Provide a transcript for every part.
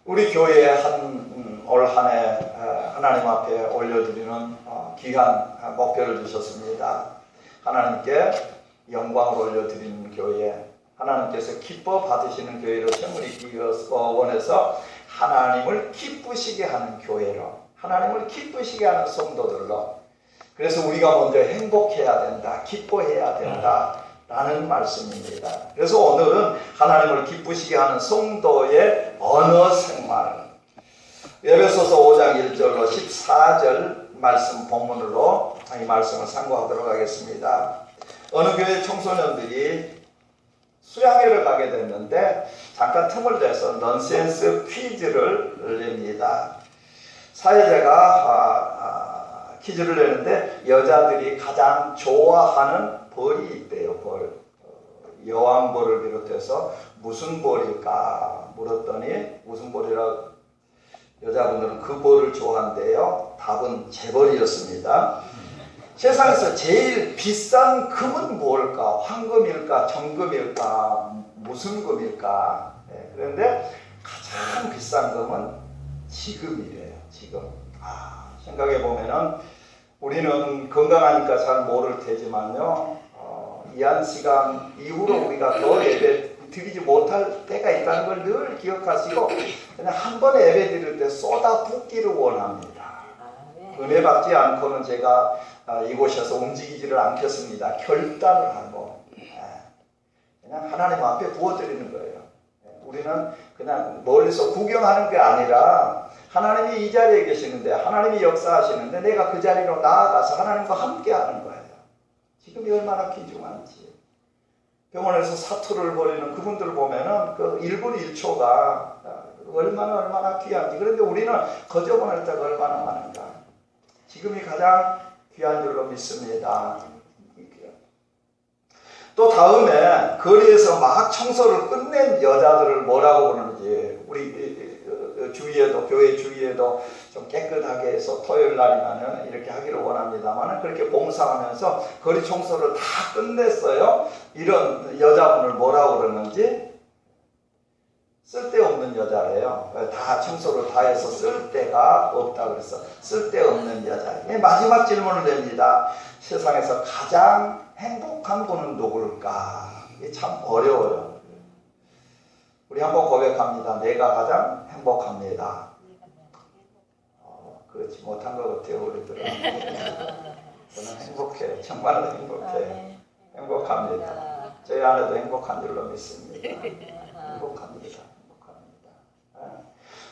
우리 교회에 올 한 해 하나님 앞에 올려드리는 귀한 목표를 주셨습니다. 하나님께 영광을 올려드리는 교회, 하나님께서 기뻐 받으시는 교회로 세무리기 원해서 하나님을 기쁘시게 하는 교회로, 하나님을 기쁘시게 하는 성도들로, 그래서 우리가 먼저 행복해야 된다, 기뻐해야 된다 라는 말씀입니다. 그래서 오늘은 하나님을 기쁘시게 하는 성도의 언어 생활, 에베소서 5장 1절로 14절 말씀 본문으로 이 말씀을 참고하도록 하겠습니다. 어느 교회 청소년들이 수양회를 가게 됐는데 잠깐 틈을 내서 넌센스 퀴즈를 냅니다. 사회자가 퀴즈를 내는데 여자들이 가장 좋아하는 벌이 있대요. 벌. 여왕벌을 비롯해서 무슨 벌일까 물었더니 무슨 벌이라 여자분들은 그 벌을 좋아한대요. 답은 재벌이었습니다. 세상에서 제일 비싼 금은 뭘까? 황금일까? 정금일까? 무슨 금일까? 그런데 가장 비싼 금은 지금이래요. 지금. 생각해 보면은 우리는 건강하니까 잘 모를 테지만요. 이 한 시간 이후로 우리가 더 예배 드리지 못할 때가 있다는 걸 늘 기억하시고 그냥 한 번에 예배 드릴 때 쏟아붓기를 원합니다. 은혜 받지 않고는 제가 이곳에서 움직이지를 않겠습니다. 결단을 하고 그냥 하나님 앞에 부어드리는 거예요. 우리는 그냥 멀리서 구경하는 게 아니라 하나님이 이 자리에 계시는데, 하나님이 역사하시는데 내가 그 자리로 나아가서 하나님과 함께 하는 거예요. 지금이 얼마나 귀중한지. 병원에서 사투를 벌이는 그분들을 보면은 그 1분 1초가 얼마나 귀한지. 그런데 우리는 거저보낼 때가 얼마나 많은가. 지금이 가장 귀한 줄로 믿습니다. 또 다음에 거리에서 막 청소를 끝낸 여자들을 뭐라고 부르는지, 우리 주위에도, 교회 주위에도 좀 깨끗하게 해서 토요일 날이면 이렇게 하기를 원합니다만, 그렇게 봉사하면서 거리 청소를 다 끝냈어요. 이런 여자분을 뭐라고 그러는지, 쓸데없는 여자래요. 다 청소를 다 해서 쓸데가 없다 그래서 쓸데없는 여자. 마지막 질문을 냅니다. 세상에서 가장 행복한 분은 누굴까? 이게 참 어려워요. 우리 한번 고백합니다. 내가 가장 행복합니다. 그렇지 못한 것 같아요, 우리들은. 저는 행복해요. 정말로 행복해요. 행복합니다. 저희 안에도 행복한 줄로 믿습니다. 행복합니다.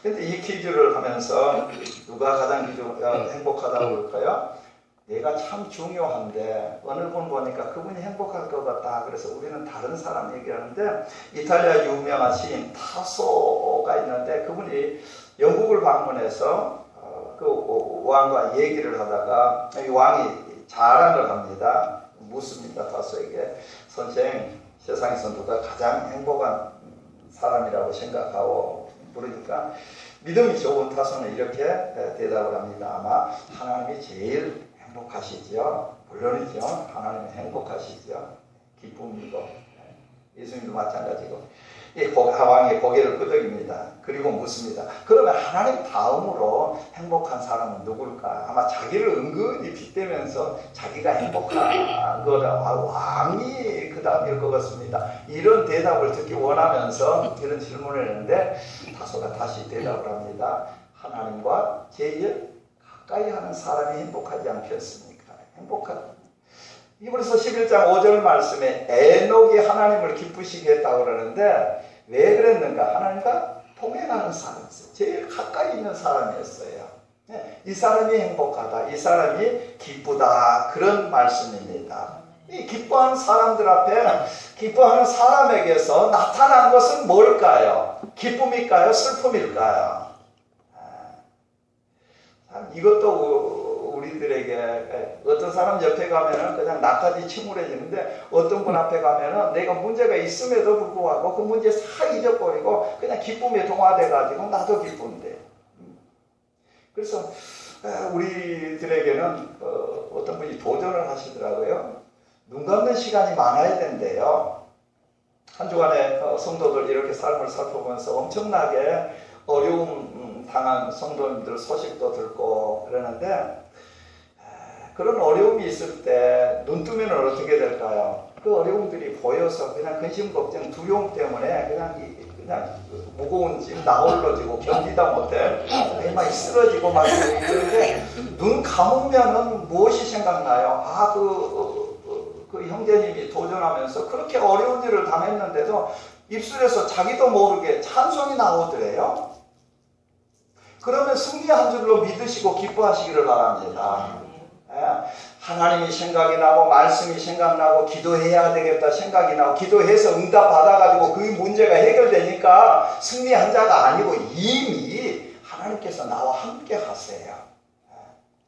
근데 이 퀴즈를 하면서 누가 가장 행복하다고 그럴까요? 내가 참 중요한데 어느 분 보니까 그분이 행복할 것 같다. 그래서 우리는 다른 사람 얘기하는데, 이탈리아 유명한 시인 타소가 있는데 그분이 영국을 방문해서 그 왕과 얘기를 하다가 이 왕이 자랑을 합니다. 묻습니다. 타소에게. 선생, 세상에서 누가 가장 행복한 사람이라고 생각하고 물으니까 믿음이 좋은 타소는 이렇게 대답을 합니다. 아마 하나님이 제일 행복하시죠. 물론이죠. 하나님은 행복하시죠. 기쁨이고. 예수님도 마찬가지고. 이 왕의 고개를 끄덕입니다. 그리고 묻습니다. 그러면 하나님 다음으로 행복한 사람은 누굴까? 아마 자기를 은근히 빗대면서 자기가 행복한 거다. 왕이 그 다음일 것 같습니다. 이런 대답을 듣기 원하면서 이런 질문을 했는데 다소가 다시 대답을 합니다. 하나님과 제일 가까이 하는 사람이 행복하지 않겠습니까? 행복한. 이브리서 11장 5절 말씀에 에녹이 하나님을 기쁘시게 했다고 그러는데 왜 그랬는가? 하나님과 동행하는 사람이었어요. 제일 가까이 있는 사람이었어요. 이 사람이 행복하다, 이 사람이 기쁘다, 그런 말씀입니다. 이 기뻐하는 사람들 앞에, 기뻐하는 사람에게서 나타난 것은 뭘까요? 기쁨일까요? 슬픔일까요? 이것도 우리들에게, 어떤 사람 옆에 가면은 그냥 나까지 침울해지는데 어떤 분 앞에 가면은 내가 문제가 있음에도 불구하고 그 문제 싹 잊어버리고 그냥 기쁨에 동화돼가지고 나도 기쁜데. 그래서 우리들에게는 어떤 분이 도전을 하시더라고요. 눈 감는 시간이 많아야 된대요. 한 주간에 성도들 이렇게 삶을 살펴보면서 엄청나게 어려움 당한 성도님들 소식도 듣고 그러는데 그런 어려움이 있을 때 눈 뜨면 어떻게 될까요? 그 어려움들이 보여서 그냥 근심, 걱정, 두려움 때문에 그냥 무거운 짐 나홀로지고 견디다 못해 막 쓰러지고 막 이러는데 눈 감으면은 무엇이 생각나요? 그 형제님이 도전하면서 그렇게 어려운 일을 당했는데도 입술에서 자기도 모르게 찬송이 나오더래요. 그러면 승리한 줄로 믿으시고 기뻐하시기를 바랍니다. 하나님이 생각이 나고 말씀이 생각나고 기도해야 되겠다 생각이 나고 기도해서 응답 받아가지고 그 문제가 해결되니까 승리한 자가 아니고 이미 하나님께서 나와 함께 하세요.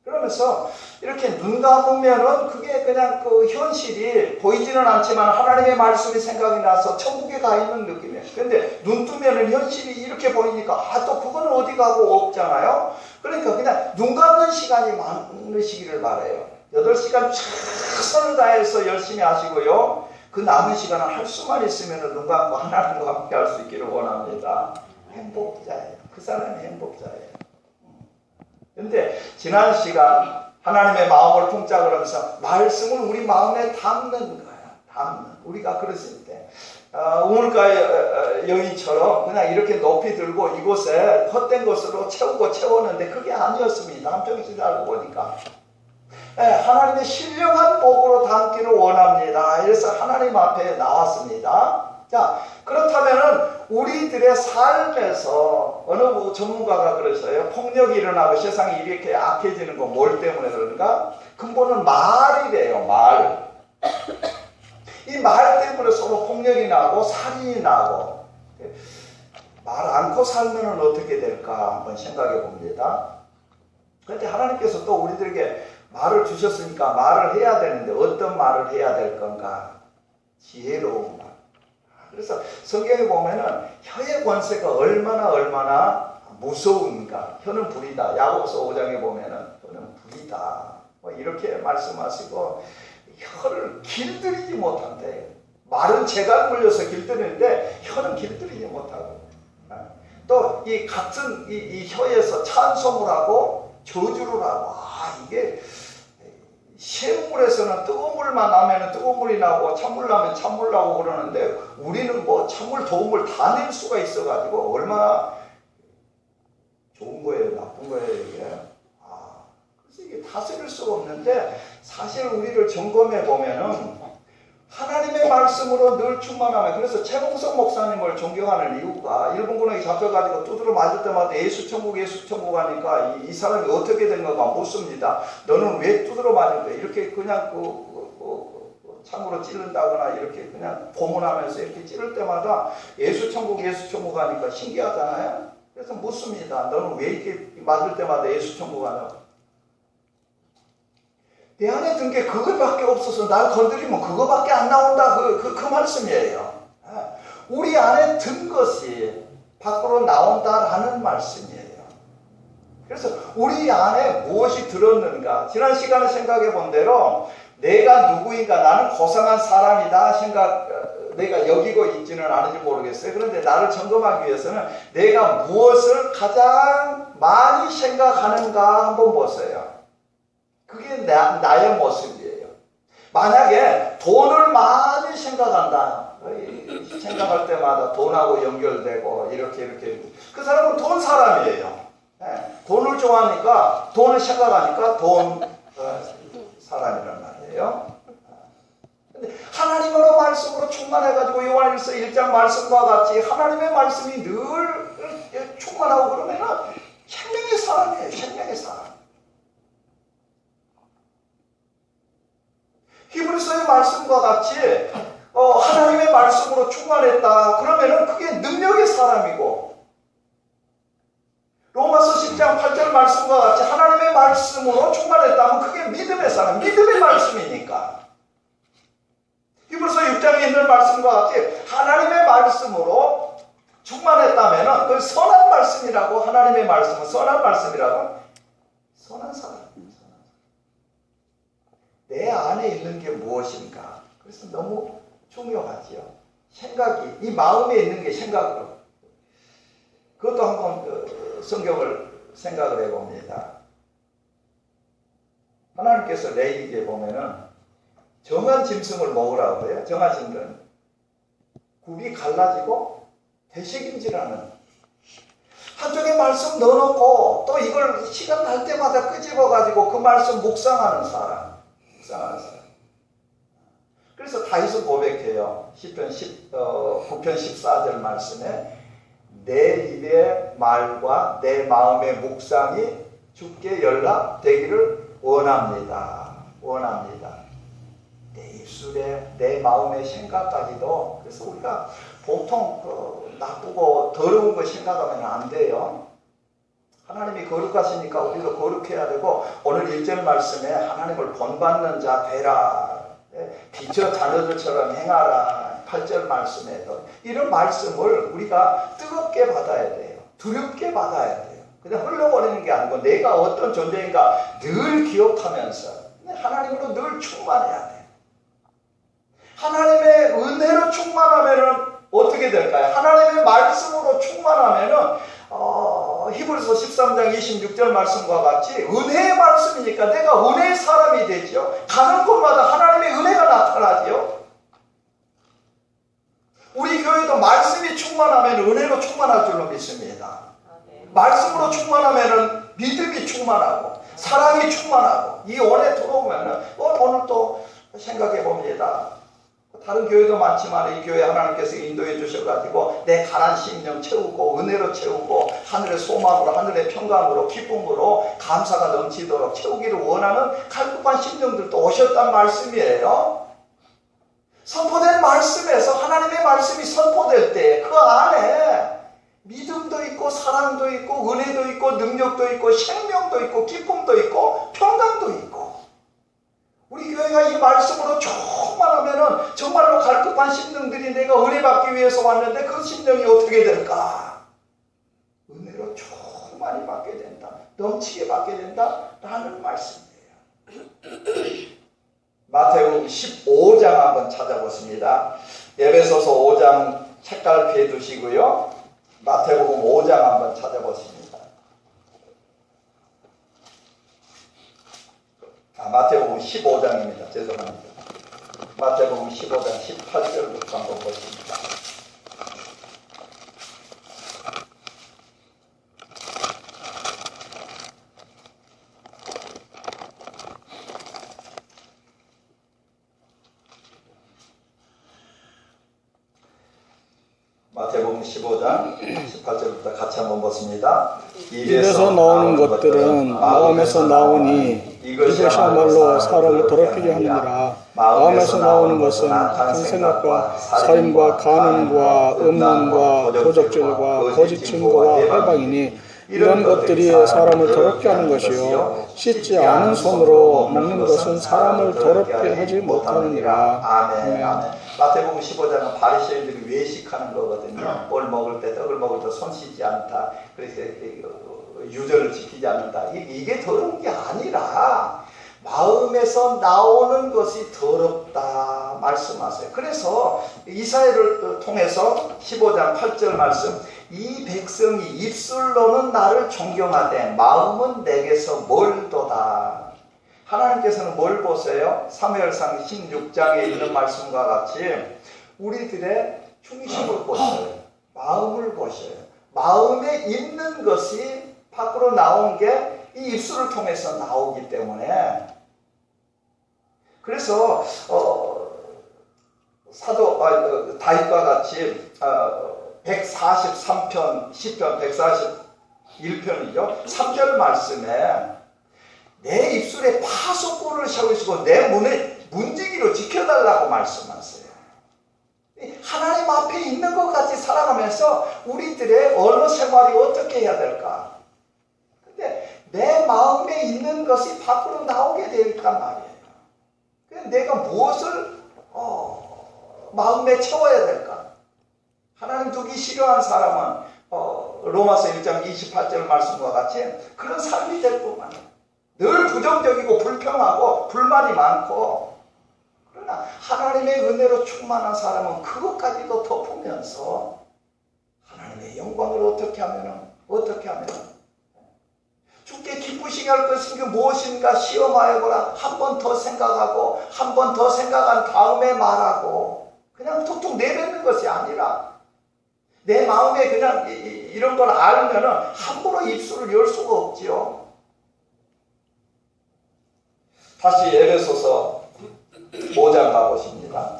그러면서 이렇게 눈 감으면은 그게 그냥 그 현실이 보이지는 않지만 하나님의 말씀이 생각이 나서 천국에 가 있는 느낌이에요. 근데 눈 뜨면은 현실이 이렇게 보이니까 또 그거는 어디 가고 없잖아요. 그러니까 그냥 눈 감는 시간이 많으시기를 바라요. 8시간 최선을 다해서 열심히 하시고요. 그 남은 시간을 할 수만 있으면 눈 감고 하나님과 함께 할 수 있기를 원합니다. 행복자예요. 그 사람이 행복자예요. 근데 지난 시간 하나님의 마음을 품자 그러면서 말씀을 우리 마음에 담는 거야. 우리가 그랬을 때 우물가의 여인처럼 그냥 이렇게 높이 들고 이곳에 헛된 것으로 채웠는데 그게 아니었습니다. 한편에서 알고 보니까 하나님의 신령한 복으로 담기를 원합니다. 그래서 하나님 앞에 나왔습니다. 자, 그렇다면은 우리들의 삶에서 어느 전문가가 그러셔요. 폭력이 일어나고 세상이 이렇게 악해지는 건 뭘 때문에 그런가? 근본은 말이래요. 말. 이 말 때문에 서로 폭력이 나고 살인이 나고 말 않고 살면 어떻게 될까 한번 생각해 봅니다. 그런데 하나님께서 또 우리들에게 말을 주셨으니까 말을 해야 되는데 어떤 말을 해야 될 건가? 지혜로운 말. 그래서 성경에 보면은 혀의 권세가 얼마나 무서운가. 혀는 불이다. 야고보서 5장에 보면은 혀는 불이다. 뭐 이렇게 말씀하시고 혀를 길들이지 못한대. 말은 재갈 물려서 길들이는데 혀는 길들이지 못하고. 또 이 같은 이 혀에서 찬송을 하고 저주를 하고. 이게 샘물에서는 뜨거운 물만 나면 뜨거운 물이 나고 찬물 나면 찬물 나고 그러는데 우리는 뭐 찬물 더운 물 다 낼 수가 있어가지고 얼마나 좋은 거예요, 나쁜 거예요 이게. 그래서 이게 다스릴 수가 없는데 사실 우리를 점검해 보면은 하나님의 말씀으로 늘 충만하면. 그래서 최봉석 목사님을 존경하는 이유가 일본군에게 잡혀가지고 두드러 맞을 때마다 예수 천국 하니까 이 사람이 어떻게 된 건가 묻습니다. 너는 왜 두드러 맞은 거야? 이렇게 그냥 창으로 찌른다거나 이렇게 그냥 고문하면서 이렇게 찌를 때마다 예수 천국 하니까 신기하잖아요. 그래서 묻습니다. 너는 왜 이렇게 맞을 때마다 예수 천국 하냐고. 내 안에 든 게 그것밖에 없어서 날 건드리면 그거밖에 안 나온다. 그 말씀이에요. 우리 안에 든 것이 밖으로 나온다라는 말씀이에요. 그래서 우리 안에 무엇이 들었는가. 지난 시간에 생각해 본 대로 내가 누구인가, 나는 고상한 사람이다 내가 여기고 있지는 않은지 모르겠어요. 그런데 나를 점검하기 위해서는 내가 무엇을 가장 많이 생각하는가 한번 보세요. 그게 나의 모습이에요. 만약에 돈을 많이 생각한다. 생각할 때마다 돈하고 연결되고 이렇게 그 사람은 돈 사람이에요. 돈을 좋아하니까 돈을 생각하니까 돈 사람이란 말이에요. 근데 하나님으로 말씀으로 충만해가지고 요한일서 1장 말씀과 같이 하나님의 말씀이 늘 충만하고 그러면은 생명의 사람이에요. 생명의 사람. 히브리서의 말씀과 같이 하나님의 말씀으로 충만했다. 그러면은 그게 능력의 사람이고, 로마서 10장 8절 말씀과 같이 하나님의 말씀으로 충만했다면 그게 믿음의 사람, 믿음의 말씀이니까. 히브리서 6장에 있는 말씀과 같이 하나님의 말씀으로 충만했다면은 그 선한 말씀이라고. 하나님의 말씀은 선한 말씀이라고. 선한 사람. 내 안에 있는 게 무엇인가? 그래서 너무 중요하지요. 생각이, 이 마음에 있는 게 생각으로. 그것도 한번 성경을 생각을 해봅니다. 하나님께서 레위기에 보면은 정한 짐승을 먹으라고 해요. 정한 짐승은 굽이 갈라지고 되새김질하는, 한쪽에 말씀 넣어놓고 또 이걸 시간 날 때마다 끄집어가지고 그 말씀 묵상하는 사람. 그래서 다윗은 고백해요. 시편 9편 14절 말씀에 내 입의 말과 내 마음의 묵상이 주께 연락되기를 원합니다. 내 입술에 내 마음의 생각까지도. 그래서 우리가 보통 나쁘고 더러운 거 생각하면 안 돼요. 하나님이 거룩하시니까 우리도 거룩해야 되고, 오늘 1절 말씀에 하나님을 본받는 자 되라, 빛의 자녀들처럼 행하라, 8절 말씀에도 이런 말씀을 우리가 뜨겁게 받아야 돼요. 두렵게 받아야 돼요. 그냥 흘러버리는 게 아니고 내가 어떤 존재인가 늘 기억하면서 하나님으로 늘 충만해야 돼요. 하나님의 은혜로 충만하면은 어떻게 될까요? 하나님의 말씀으로 충만하면은 히브리서 13장 26절 말씀과 같이 은혜의 말씀이니까 내가 은혜의 사람이 되죠. 가는 곳마다 하나님의 은혜가 나타나죠. 우리 교회도 말씀이 충만하면 은혜로 충만할 줄로 믿습니다. 말씀으로 충만하면 믿음이 충만하고 사랑이 충만하고 이 원에 들어오면 오늘 또 생각해 봅니다. 다른 교회도 많지만 이 교회 하나님께서 인도해 주셔가지고 내 가난 심령 채우고 은혜로 채우고 하늘의 소망으로 하늘의 평강으로 기쁨으로 감사가 넘치도록 채우기를 원하는 갈급한 심령들도 오셨단 말씀이에요. 선포된 말씀에서 하나님의 말씀이 선포될 때 그 안에 믿음도 있고 사랑도 있고 은혜도 있고 능력도 있고 생명도 있고 기쁨도 있고 평강도 있고, 우리 교회가 이 말씀으로 충만하면은 정말로 갈급한 심령들이 내가 은혜 받기 위해서 왔는데 그 심령이 어떻게 될까? 은혜로 충만히 받게 된다, 넘치게 받게 된다 라는 말씀이에요. 마태복음 15장 한번 찾아보십니다. 에베소서 5장 책갈피해 두시고요. 마태복음 5장 한번 찾아보십니다. 마태복음 15장입니다. 죄송합니다. 마태복음 15장 18절부터 한번 보십니다. 마태복음 15장 18절부터 같이 한번 보십니다. 입에서 나오는 것들은 마음에서 나오니 이것이야말로 사람을 더럽히게 하느니라. 마음에서 나오는 것은 큰 생각과 살인과 간음과 음란과 도적질과 거짓 증거와 회방이니 이런 것들이 사람을 더럽게 하는 것이요 씻지 않은 손으로 먹는 것은 사람을 더럽게 하지 못하느니라. 아멘. 마태복음 15장은 바리새인들이 외식하는 거거든요. 뭘 먹을 때, 떡을 먹을 때 손 씻지 않다, 그래서 유전을 지키지 않는다. 이게 더러운 게 아니라 마음에서 나오는 것이 더럽다 말씀하세요. 그래서 이사야를 통해서 15장 8절 말씀, 이 백성이 입술로는 나를 존경하되 마음은 내게서 멀도다. 하나님께서는 뭘 보세요? 사무엘상 16장에 있는 말씀과 같이 우리들의 중심을 보셔요. 마음을 보셔요. 마음에 있는 것이 밖으로 나온 게 이 입술을 통해서 나오기 때문에, 그래서 사도 다윗과 같이 143편 시편 141편이죠. 3절 말씀에 내 입술에 파수꾼을 세우시고 내 문을 문지기로 지켜달라고 말씀하세요. 하나님 앞에 있는 것 같이 살아가면서 우리들의 언어 생활이 어떻게 해야 될까? 근데 내 마음에 있는 것이 밖으로 나오게 되니까 말이에요. 내가 무엇을 마음에 채워야 될까? 하나님 두기 싫어하는 사람은 로마서 1장 28절 말씀과 같이 그런 삶이 될 뿐만이에요. 늘 부정적이고 불평하고 불만이 많고, 그러나 하나님의 은혜로 충만한 사람은 그것까지도 덮으면서 하나님의 영광을 어떻게 하면 기쁘시게 할 것인 게 무엇인가 시험하여 보라. 한 번 더 생각하고 한 번 더 생각한 다음에 말하고 그냥 툭툭 내뱉는 것이 아니라 내 마음에 그냥 이런 걸 알면은 함부로 입술을 열 수가 없지요. 다시 에베소서 5장 가보십니다.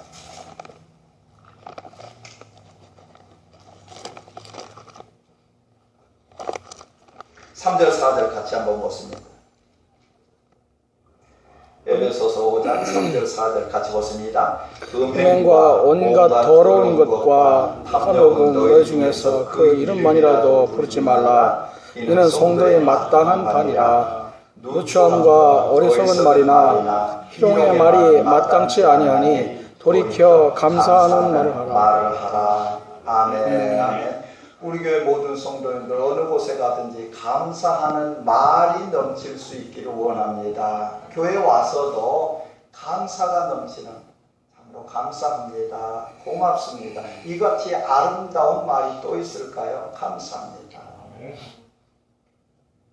3절 4절 같이 한번 보십니다. 에베소서 5장 3절 4절 같이 보십니다. 음행과 온갖 더러운 것과 탐욕은 너희 중에서 그 이름만이라도 부르지 말라. 이는 성도의 마땅한 바니라. 누추함과 어리석은 말이나 희롱의 말이 마땅치 아니하니 돌이켜 감사하는 말을 하라. 아멘. 아멘. 우리 교회 모든 성도님들 어느 곳에 가든지 감사하는 말이 넘칠 수 있기를 원합니다. 교회 와서도 감사가 넘치는, 참으로 감사합니다, 고맙습니다, 이같이 아름다운 말이 또 있을까요? 감사합니다.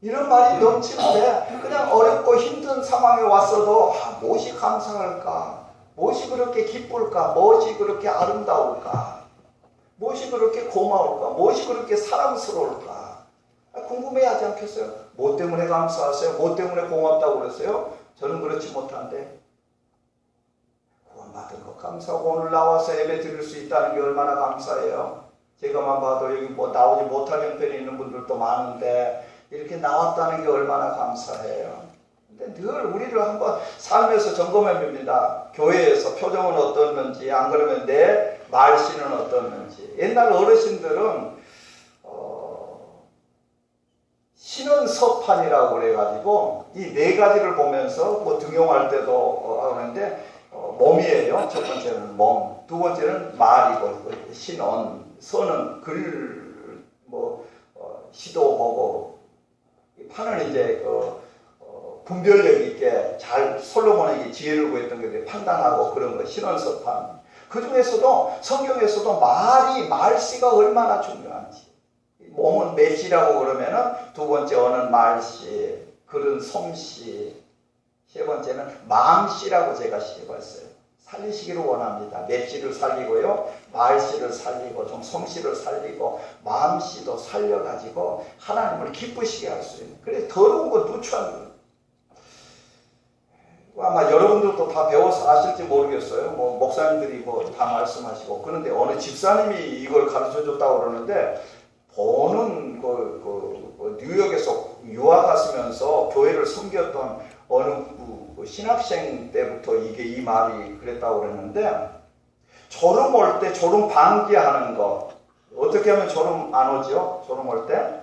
이런 말이 넘치는데 그냥 어렵고 힘든 상황에 왔어도 무엇이 감사할까? 무엇이 그렇게 기쁠까? 무엇이 그렇게 아름다울까? 무엇이 그렇게 고마울까? 무엇이 그렇게 사랑스러울까? 궁금해하지 않겠어요? 뭐 때문에 감사하세요? 뭐 때문에 고맙다고 그러세요? 저는 그렇지 못한데 구원받은 거 감사하고 오늘 나와서 예배 드릴 수 있다는 게 얼마나 감사해요. 제가만 봐도 여기 뭐 나오지 못할 형편이 있는 분들도 많은데 이렇게 나왔다는 게 얼마나 감사해요. 근데 늘 우리를 한번 삶에서 점검해 봅니다. 교회에서 표정은 어떻는지, 안 그러면 내 말씨는 어떻는지. 옛날 어르신들은 신원서판이라고 그래가지고 이 네 가지를 보면서 뭐 등용할 때도 하는데 몸이에요. 첫 번째는 몸, 두 번째는 말이고 신원, 서는 글, 뭐 시도 보고 판은 이제 분별력 있게 잘 솔로몬에게 지혜를 구했던 게 판단하고 그런 거 신원서판. 그 중에서도 성경에서도 말씨가 얼마나 중요한지. 몸은 맵시라고 그러면은 두 번째 어는 말씨, 글은 솜씨, 세 번째는 마음씨라고 제가 시해봤어요. 살리시기를 원합니다. 맵시를 살리고요, 말씨를 살리고 좀 솜씨를 살리고 마음씨도 살려가지고 하나님을 기쁘시게 할 수 있는. 그래서 더러운 거 누추한 거. 아마 여러분들도 다 배워서 아실지 모르겠어요. 뭐 목사님들이 뭐 다 말씀하시고 그런데 어느 집사님이 이걸 가르쳐 줬다고 그러는데 보는 뉴욕에서 유학 갔으면서 교회를 섬겼던 어느 신학생 때부터 이 말이 그랬다고 그랬는데 졸음 올 때 졸음 방지하는 거 어떻게 하면 졸음 안 오죠? 졸음 올 때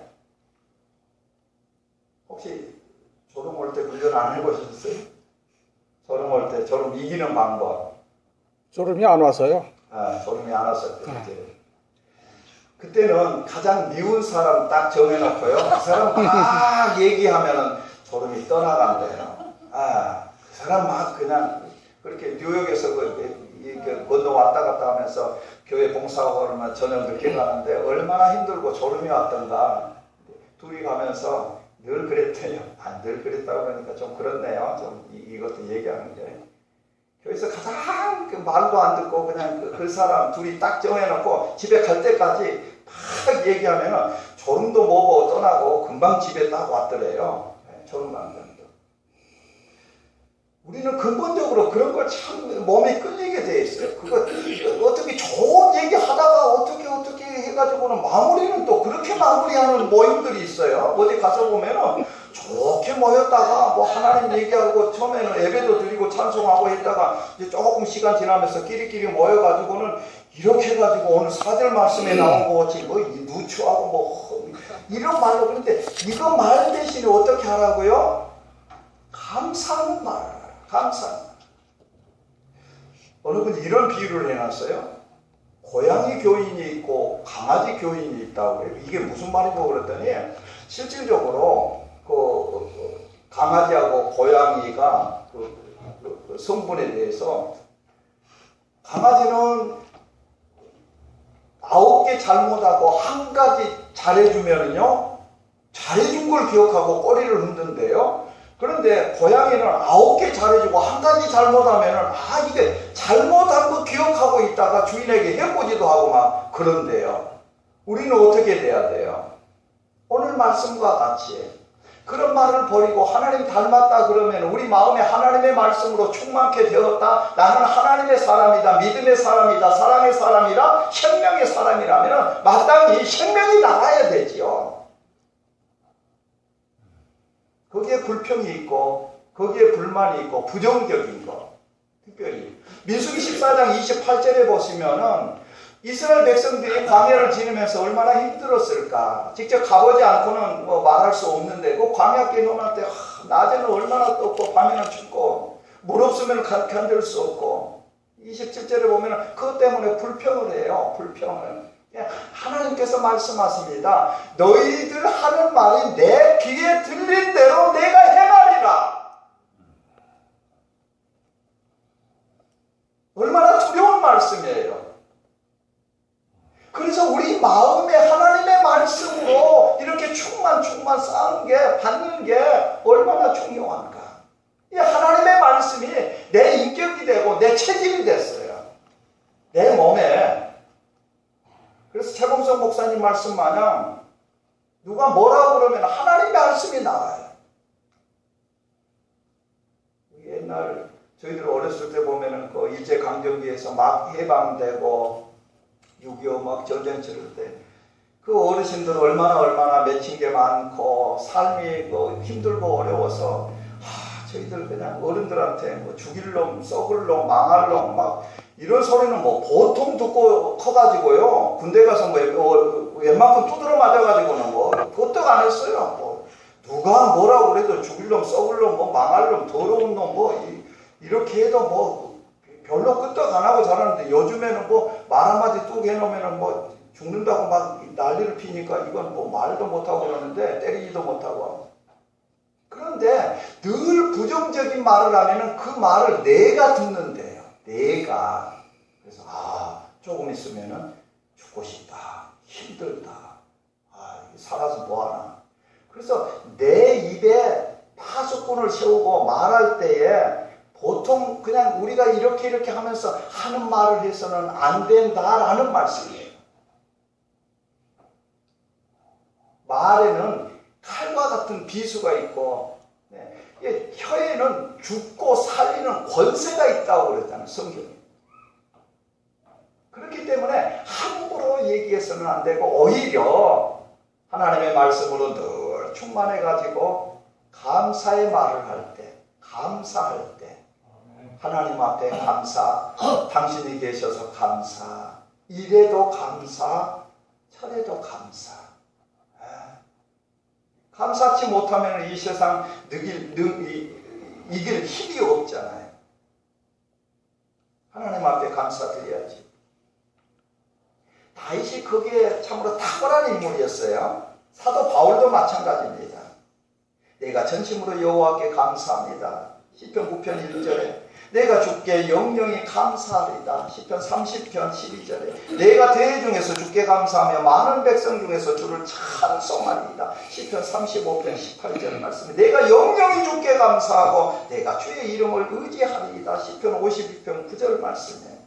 혹시 졸음 올 때 훈련 안 해보셨어요? 졸음 올 때 졸음 이기는 방법. 졸음이 안 와서요? 졸음이 안 왔을 때. 그때는 가장 미운 사람 딱 정해놓고요. 그 사람 막 얘기하면은 졸음이 떠나간대요. 그 사람 막 그냥 그렇게 뉴욕에서 건너 왔다 갔다 하면서 교회 봉사하고 그러면 저녁 늦게 가는데 얼마나 힘들고 졸음이 왔던가. 둘이 가면서 늘 그랬대요. 늘 그랬다고 그러니까 좀 그렇네요. 좀 이것도 얘기하는 게. 교회에서 가장 말도 안 듣고 그냥 그 사람 둘이 딱 정해놓고 집에 갈 때까지 막 얘기하면 졸음도 뭐고 떠나고 금방 집에 딱 왔더래요. 졸음 방전도. 우리는 근본적으로 그런 걸 참 몸에 끌리게 돼 있어요. 그거 어떻게 좋은 얘기 하다가 어떻게 해가지고는 마무리는 또 그렇게 마무리하는 모임들이 있어요. 어디 가서 보면은 좋게 모였다가 뭐 하나님 얘기하고 처음에는 예배도 드리고 찬송하고 했다가 이제 조금 시간 지나면서 끼리끼리 모여가지고는 이렇게 해가지고 오늘 4절 말씀에 나온 거 같이 뭐 누추하고 뭐 이런 말로. 그런데 이거 말 대신에 어떻게 하라고요? 감사하는 말. 감사합니다. 어느 분이 이런 비유를 해놨어요. 고양이 교인이 있고 강아지 교인이 있다고 해요. 이게 무슨 말이고 그랬더니 실질적으로 강아지하고 고양이가 그 성분에 대해서 강아지는 9개 잘못하고 한 가지 잘해주면은요 잘해준 걸 기억하고 꼬리를 흔든대요. 그런데 고양이는 9개 잘해주고 한 가지 잘못하면은 이게 잘못한 거 기억하고 있다가 주인에게 해보지도 하고 막 그런데요. 우리는 어떻게 돼야 돼요? 오늘 말씀과 같이 그런 말을 버리고 하나님 닮았다 그러면 우리 마음에 하나님의 말씀으로 충만케 되었다. 나는 하나님의 사람이다. 믿음의 사람이다. 사랑의 사람이다. 생명의 사람이라면 마땅히 생명이 나와야 되지요. 거기에 불평이 있고 거기에 불만이 있고 부정적인 거. 특별히 민수기 14장 28절에 보시면은 이스라엘 백성들이 광야를 지내면서 얼마나 힘들었을까. 직접 가보지 않고는 뭐 말할 수 없는데 그 광야길 넘을 때 낮에는 얼마나 덥고 밤에는 춥고 물 없으면 견딜 수 없고 27절에 보면 그것 때문에 불평을 해요. 불평을. 하나님께서 말씀하십니다. 너희들 하는 말이 내 귀에 들린 대로 내가 행하리라. 얼마나 두려운 말씀이에요. 그래서 우리 마음에 하나님의 말씀으로 이렇게 충만 쌓는 게 받는 게 얼마나 중요한가. 이 하나님의 말씀이 내 인격이 되고 내 체질이 됐어요. 내 몸에. 그래서 최봉석 목사님 말씀 마냥 누가 뭐라고 그러면 하나님의 말씀이 나와요. 옛날 저희들 어렸을 때 보면은 그 일제강점기에서 막 해방되고 6.25 막 전쟁 치를 때 그 어르신들 얼마나 맺힌 게 많고 삶이 힘들고 어려워서 저희들 그냥 어른들한테 뭐 죽일 놈, 썩을 놈, 망할 놈 막 이런 소리는 뭐 보통 듣고 커가지고요. 군대 가서 뭐 웬만큼 두드러 맞아가지고는 뭐 보떡 안 했어요. 뭐 누가 뭐라고 그래도 죽일 놈, 썩을 놈, 뭐 망할 놈, 더러운 놈 뭐 이렇게 해도 뭐 별로 끄떡 안 하고 자랐는데 요즘에는 뭐 말 한마디 뚝 해놓으면은 뭐 죽는다고 막 난리를 피니까 이건 뭐 말도 못하고 그러는데 때리지도 못하고 하고. 그런데 늘 부정적인 말을 하면은 그 말을 내가 듣는데요. 내가. 그래서 조금 있으면은 죽고 싶다. 힘들다. 살아서 뭐하나. 그래서 내 입에 파수꾼을 세우고 말할 때에 보통 그냥 우리가 이렇게 하면서 하는 말을 해서는 안 된다라는 말씀이에요. 말에는 칼과 같은 비수가 있고 혀에는 죽고 살리는 권세가 있다고 그랬잖아요. 성경에. 그렇기 때문에 함부로 얘기해서는 안 되고 오히려 하나님의 말씀으로 늘 충만해가지고 감사의 말을 할 때, 감사할 때 하나님 앞에 감사, 당신이 계셔서 감사, 이래도 감사, 저래도 감사. 감사치 못하면 이 세상 이길 힘이 없잖아요. 하나님 앞에 감사드려야지. 다윗이 거기에 참으로 탁월한 인물이었어요. 사도 바울도 마찬가지입니다. 내가 전심으로 여호와께 감사합니다. 시편 9편 1절에 내가 주께 영영이 감사하리다. 시편 30편 12절에 내가 대회 중에서 주께 감사하며 많은 백성 중에서 주를 찬송하리이다. 시편 35편 18절 말씀에 내가 영영이 주께 감사하고 내가 주의 이름을 의지하리이다. 시편 52편 9절 말씀에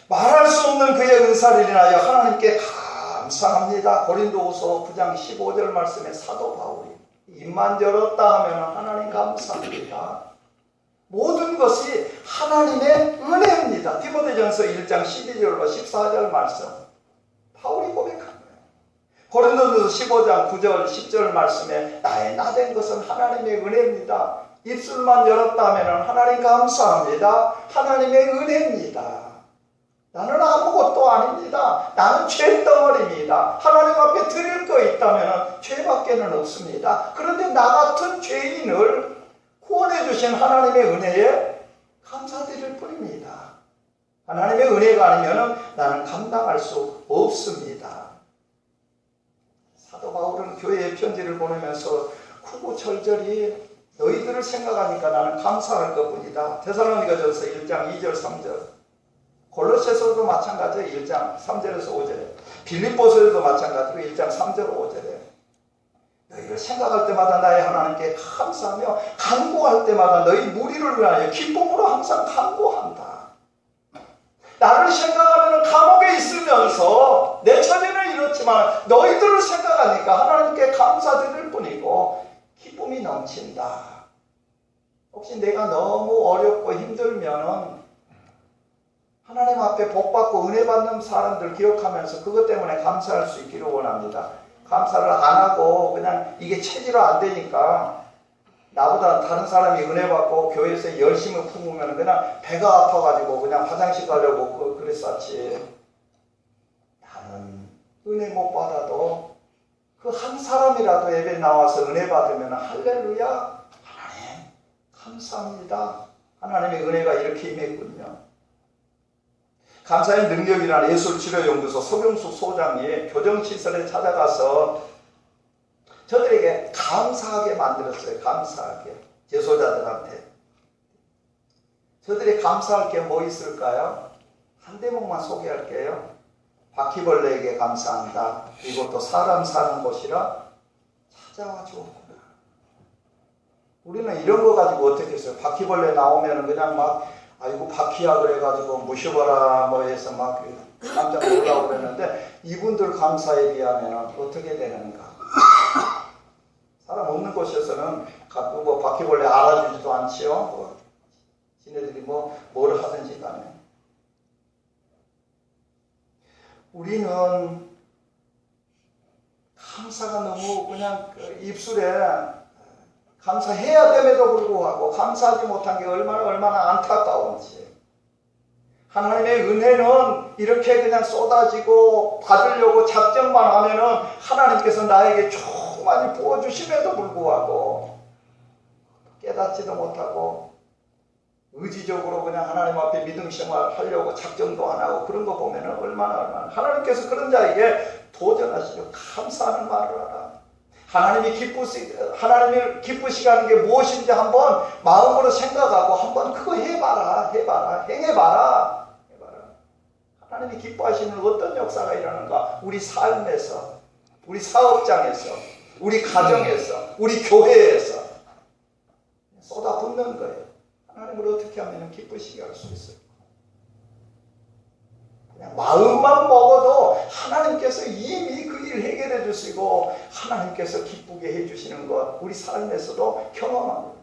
말할 수 없는 그의 은사를 인하여 하나님께 감사합니다. 고린도후서 9장 15절 말씀에 사도 바울이 입만 열었다 하면 하나님 감사합니다. 모든 것이 하나님의 은혜입니다. 디모데전서 1장 12절과 14절 말씀 바울이 고백한 거예요. 고린도전서 15장 9절 10절 말씀에 나의 나된 것은 하나님의 은혜입니다. 입술만 열었다 하면 하나님 감사합니다. 하나님의 은혜입니다. 나는 아무것도 아닙니다. 나는 죄덩어리입니다. 하나님 앞에 드릴 거 있다면 죄밖에는 없습니다. 그런데 나 같은 죄인을 구원해 주신 하나님의 은혜에 감사드릴 뿐입니다. 하나님의 은혜가 아니면 나는 감당할 수 없습니다. 사도 바울은 교회에 편지를 보내면서 구구절절히 너희들을 생각하니까 나는 감사할 것뿐이다. 데살로니가전서 1장 2절 3절 골로새서도 마찬가지예요. 1장 3절에서 5절에 빌립보서에도 마찬가지로 1장 3절 5절에 너희를 생각할 때마다 나의 하나님께 감사하며 간구할 때마다 너희 무리를 위하여 기쁨으로 항상 간구한다. 나를 생각하면 감옥에 있으면서 내 처지는 이렇지만 너희들을 생각하니까 하나님께 감사드릴 뿐이고 기쁨이 넘친다. 혹시 내가 너무 어렵고 힘들면은 하나님 앞에 복받고 은혜 받는 사람들 기억하면서 그것 때문에 감사할 수 있기를 원합니다. 감사를 안 하고 그냥 이게 체질로 안 되니까 나보다 다른 사람이 은혜 받고 교회에서 열심히 품으면 그냥 배가 아파가지고 그냥 화장실 가려고 그랬었지. 나는 은혜 못 받아도 그 한 사람이라도 예배 나와서 은혜 받으면 할렐루야, 하나님 감사합니다. 하나님의 은혜가 이렇게 임했군요. 감사의 능력이라는 예술치료연구소 서경숙 소장이 교정시설에 찾아가서 저들에게 감사하게 만들었어요. 감사하게. 재소자들한테. 저들이 감사할 게 뭐 있을까요? 한 대목만 소개할게요. 바퀴벌레에게 감사한다. 이것도 사람 사는 곳이라 찾아와 주었구나. 우리는 이런 거 가지고 어떻게 했어요? 바퀴벌레 나오면 그냥 막 아이고 바퀴야 그래가지고 무셔봐라 뭐 해서 막 깜짝 놀라고 그랬는데 이분들 감사에 비하면 어떻게 되는가? 사람 없는 곳에서는 뭐 바퀴벌레 알아주지도 않지요. 뭐 지네들이 뭘 하든지 간에. 우리는 감사가 너무 그냥 입술에 감사해야 됨에도 불구하고 감사하지 못한 게 얼마나 안타까운지. 하나님의 은혜는 이렇게 그냥 쏟아지고 받으려고 작정만 하면은 하나님께서 나에게 많이 부어주심에도 불구하고 깨닫지도 못하고 의지적으로 그냥 하나님 앞에 믿음 생활 하려고 작정도 안 하고 그런 거 보면은 얼마나 하나님께서 그런 자에게 도전하시죠. 감사하는 말을 하라. 하나님이 기쁘시게 하는 게 무엇인지 한번 마음으로 생각하고 한번 그거 해봐라. 행해봐라. 하나님이 기뻐하시는 어떤 역사가 일어나는가? 우리 삶에서, 우리 사업장에서, 우리 가정에서, 우리 교회에서 쏟아붓는 거예요. 하나님을 어떻게 하면 기쁘시게 할 수 있을까? 그냥 마음만 먹어도 하나님께서 이미 그 일을 해결해 주시고 하나님께서 기쁘게 해주시는 것 우리 삶에서도 경험합니다.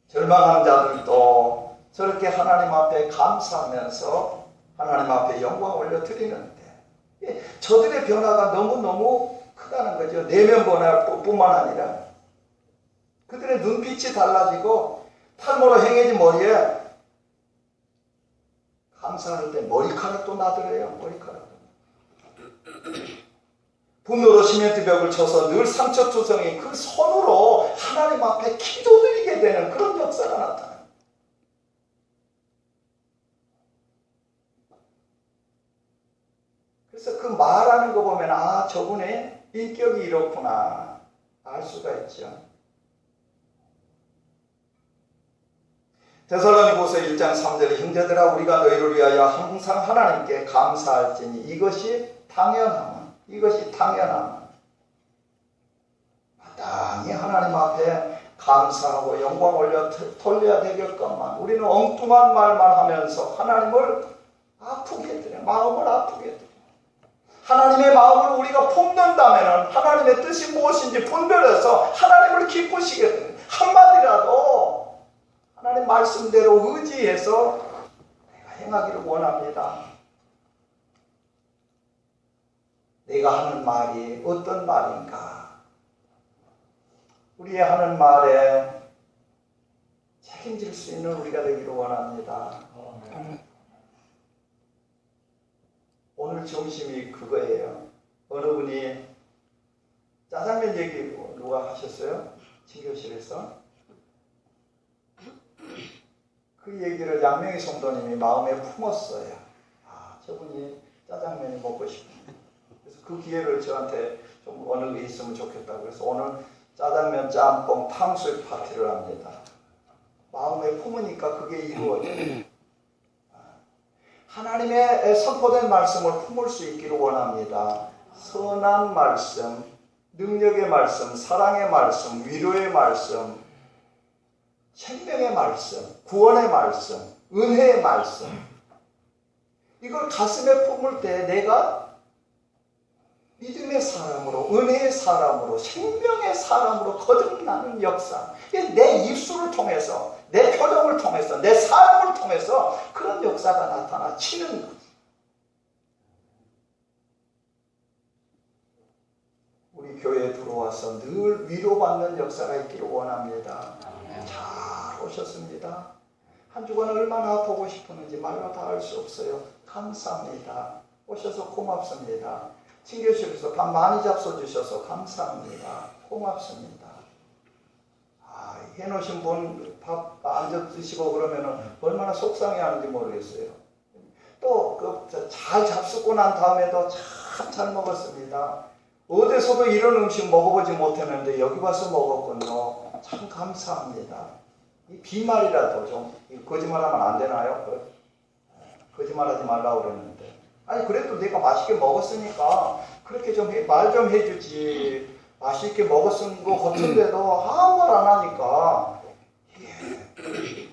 절망한 자들도 저렇게 하나님 앞에 감사하면서 하나님 앞에 영광 올려드리는데 저들의 변화가 너무너무 크다는 거죠. 내면 변화뿐만 아니라 그들의 눈빛이 달라지고 탈모로 행해진 머리에 감사할 때 머리카락도 나더래요. 머리카락도. 분노로 시멘트 벽을 쳐서 늘 상처투성이 그 손으로 하나님 앞에 기도드리게 되는 그런 역사가 나타나요. 그래서 그 말하는 거 보면 아 저분의 인격이 이렇구나 알 수가 있죠. 데살로니가서 1장 3절에 형제들아 우리가 너희를 위하여 항상 하나님께 감사할지니 이것이 당연함. 마땅히 하나님 앞에 감사하고 영광 올려 돌려야 되겠건만 우리는 엉뚱한 말만 하면서 하나님을 아프게 해드려요. 마음을 아프게 해드려요. 하나님의 마음을 우리가 품는다면 하나님의 뜻이 무엇인지 분별해서 하나님을 기쁘시게 해드려요. 한마디라도 하나님 말씀대로 의지해서 내가 행하기를 원합니다. 내가 하는 말이 어떤 말인가? 우리의 하는 말에 책임질 수 있는 우리가 되기를 원합니다. 오늘 점심이 그거예요. 어느 분이 짜장면 얘기 누가 하셨어요? 친교실에서. 그 얘기를 양명희 성도님이 마음에 품었어요. 아, 저분이 짜장면이 먹고 싶은데. 그래서 그 기회를 저한테 좀 어느 게 있으면 좋겠다고 그래서 오늘 짜장면 짬뽕 탕수육 파티를 합니다. 마음에 품으니까 그게 이루어져요. 하나님의 선포된 말씀을 품을 수 있기를 원합니다. 선한 말씀, 능력의 말씀, 사랑의 말씀, 위로의 말씀, 생명의 말씀, 구원의 말씀, 은혜의 말씀, 이걸 가슴에 품을 때 내가 믿음의 사람으로, 은혜의 사람으로, 생명의 사람으로 거듭나는 역사, 내 입술을 통해서, 내 표정을 통해서, 내 삶을 통해서 그런 역사가 나타나 치는 것. 우리 교회에 들어와서 늘 위로받는 역사가 있기를 원합니다. 잘 오셨습니다. 한 주간 얼마나 보고 싶었는지 말로 다 할 수 없어요. 감사합니다. 오셔서 고맙습니다. 친교실에서 밥 많이 잡숴주셔서 감사합니다. 고맙습니다. 해놓으신 분 밥 앉아 드시고 그러면은 얼마나 속상해하는지 모르겠어요. 또 잘 잡수고 난 다음에도 참 잘 먹었습니다. 어디서도 이런 음식 먹어보지 못했는데 여기 와서 먹었군요. 참 감사합니다. 이 비말이라도 좀 거짓말하면 안 되나요? 거짓말하지 말라고 그랬는데, 아니 그래도 내가 맛있게 먹었으니까 그렇게 좀 말 좀 해주지. 맛있게 먹었은 거 같은데도 아무 말 안 하니까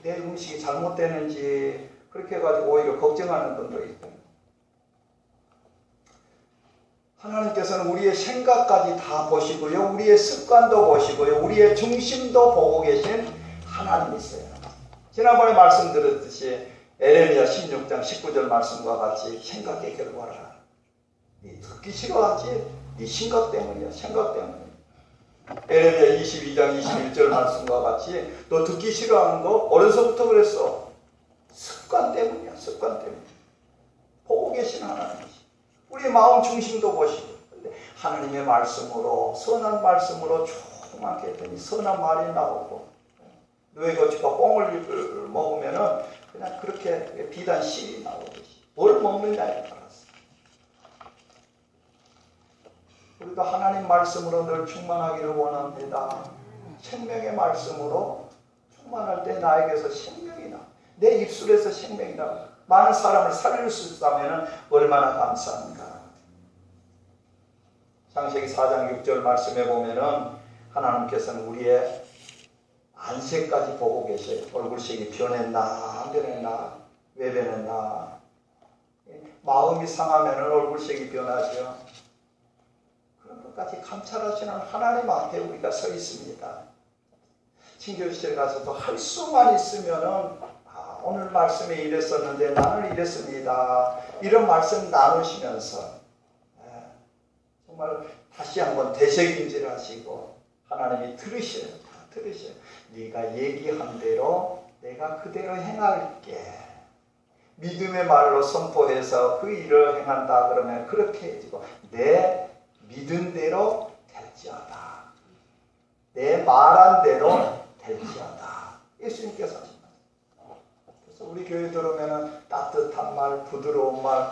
내 음식이 잘못되는지 그렇게 해가지고 오히려 걱정하는 분도 있고. 하나님께서는 우리의 생각까지 다 보시고요, 우리의 습관도 보시고요, 우리의 중심도 보고 계신 하나님이세요. 지난번에 말씀드렸듯이 에레미야 16장 19절 말씀과 같이 생각의 결과라. 듣기 싫어하지? 네 생각 때문이야. 생각 때문에. 에레미야 22장 21절 말씀과 같이 너 듣기 싫어하는 거 어려서부터 그랬어. 습관 때문이야. 습관 때문에. 보고 계신 하나님이시. 우리 마음 중심도 보시고, 하나님의 말씀으로, 선한 말씀으로 조그맣게 했더니 선한 말이 나오고, 누에고추가 뽕을 먹으면은 그냥 그렇게 비단 씨이 나오듯이 뭘 먹느냐에 따라서 우리가 하나님 말씀으로 늘 충만하기를 원합니다. 생명의 말씀으로 충만할 때 나에게서 생명이 나, 내 입술에서 생명이 나, 많은 사람을 살릴 수 있다면 얼마나 감사합니까? 창세기 4장 6절 말씀에 보면은 하나님께서는 우리의 안색까지 보고 계셔요. 얼굴색이 변했나 안 변했나, 왜 변했나. 마음이 상하면 얼굴색이 변하죠. 그런 것까지 감찰하시는 하나님 앞에 우리가 서 있습니다. 친교실에 가서도 할 수만 있으면은 오늘 말씀에 이랬었는데 나는 이랬습니다. 이런 말씀 나누시면서 정말 다시 한번 되새김질 하시고 하나님이 들으셔요. 들으셔요. 네가 얘기한 대로 내가 그대로 행할게. 믿음의 말로 선포해서 그 일을 행한다 그러면 그렇게 해지고 내 믿은 대로 될지어다. 내 말한 대로 될지어다. 예수님께서 하신 말. 그래서 우리 교회 들어오면 따뜻한 말, 부드러운 말,